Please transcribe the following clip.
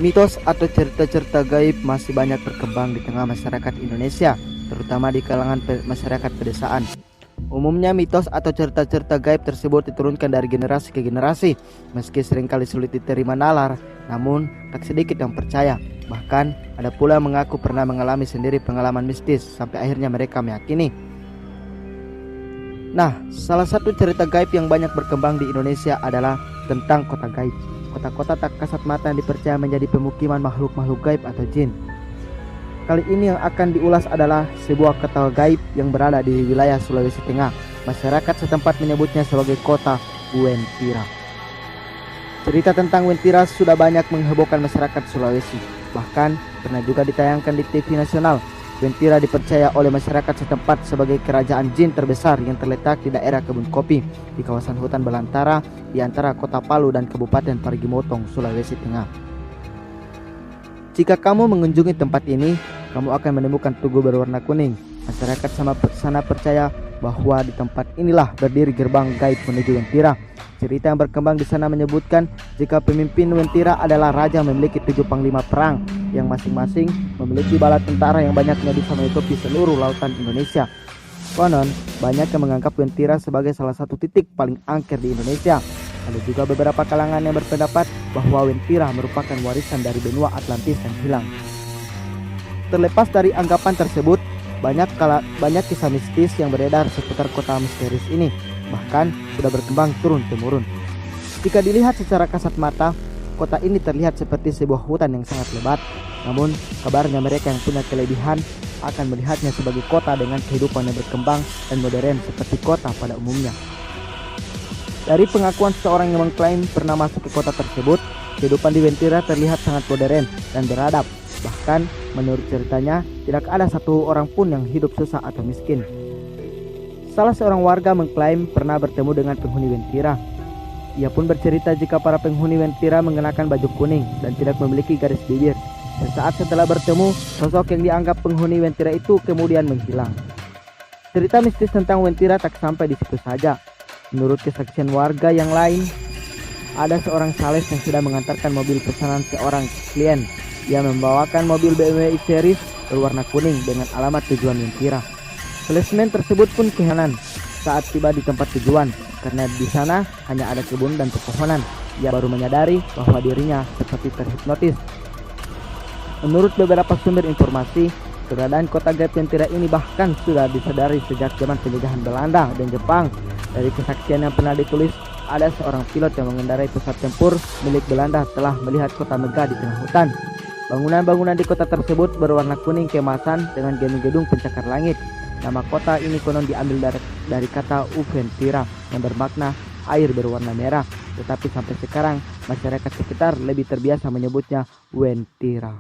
Mitos atau cerita-cerita gaib masih banyak berkembang di tengah masyarakat Indonesia, terutama di kalangan masyarakat pedesaan. Umumnya mitos atau cerita-cerita gaib tersebut diturunkan dari generasi ke generasi. Meski seringkali sulit diterima nalar, namun tak sedikit yang percaya. Bahkan ada pula yang mengaku pernah mengalami sendiri pengalaman mistis sampai akhirnya mereka meyakini. Nah, salah satu cerita gaib yang banyak berkembang di Indonesia adalah tentang kota gaib. Kota-kota tak kasat mata yang dipercaya menjadi pemukiman makhluk-makhluk gaib atau jin. Kali ini yang akan diulas adalah sebuah kota gaib yang berada di wilayah Sulawesi Tengah. Masyarakat setempat menyebutnya sebagai kota Wentira. Cerita tentang Wentira sudah banyak menghebohkan masyarakat Sulawesi. Bahkan pernah juga ditayangkan di TV nasional. Wentira dipercaya oleh masyarakat setempat sebagai kerajaan jin terbesar yang terletak di daerah Kebun Kopi di kawasan hutan belantara di antara kota Palu dan Kabupaten Parigi Motong, Sulawesi Tengah. Jika kamu mengunjungi tempat ini, kamu akan menemukan tugu berwarna kuning. Masyarakat sana percaya bahwa di tempat inilah berdiri gerbang gaib menuju Wentira. Cerita yang berkembang di sana menyebutkan jika pemimpin Wentira adalah raja memiliki 7 panglima perang yang masing-masing memiliki bala tentara yang banyaknya bisa menutupi seluruh lautan Indonesia. Konon, banyak yang menganggap Wentira sebagai salah satu titik paling angker di Indonesia. Ada juga beberapa kalangan yang berpendapat bahwa Wentira merupakan warisan dari benua Atlantis yang hilang. Terlepas dari anggapan tersebut, banyak kisah mistis yang beredar seputar kota misterius ini. Bahkan sudah berkembang turun-temurun. Jika dilihat secara kasat mata, kota ini terlihat seperti sebuah hutan yang sangat lebat. Namun kabarnya mereka yang punya kelebihan akan melihatnya sebagai kota dengan kehidupan yang berkembang dan modern seperti kota pada umumnya. Dari pengakuan seseorang yang mengklaim pernah masuk ke kota tersebut, kehidupan di Wentira terlihat sangat modern dan beradab. Bahkan menurut ceritanya tidak ada satu orang pun yang hidup susah atau miskin. Salah seorang warga mengklaim pernah bertemu dengan penghuni Wentira. Ia pun bercerita jika para penghuni Wentira mengenakan baju kuning dan tidak memiliki garis bibir. Sesaat setelah bertemu, sosok yang dianggap penghuni Wentira itu kemudian menghilang. Cerita mistis tentang Wentira tak sampai di situ saja. Menurut kesaksian warga yang lain, ada seorang sales yang sudah mengantarkan mobil pesanan seorang klien. Ia membawakan mobil BMW X-Series berwarna kuning dengan alamat tujuan Wentira. Salesman tersebut pun keheran saat tiba di tempat tujuan karena di sana hanya ada kebun dan pepohonan. Ia baru menyadari bahwa dirinya seperti terhipnotis. Menurut beberapa sumber informasi, keberadaan kota gaib Wentira ini bahkan sudah disadari sejak zaman penjajahan Belanda dan Jepang. Dari kesaksian yang pernah ditulis, ada seorang pilot yang mengendarai pesawat tempur milik Belanda telah melihat kota megah di tengah hutan. Bangunan-bangunan di kota tersebut berwarna kuning keemasan dengan gedung-gedung pencakar langit. Nama kota ini konon diambil dari kata Uventira yang bermakna air berwarna merah. Tetapi sampai sekarang masyarakat sekitar lebih terbiasa menyebutnya Wentira.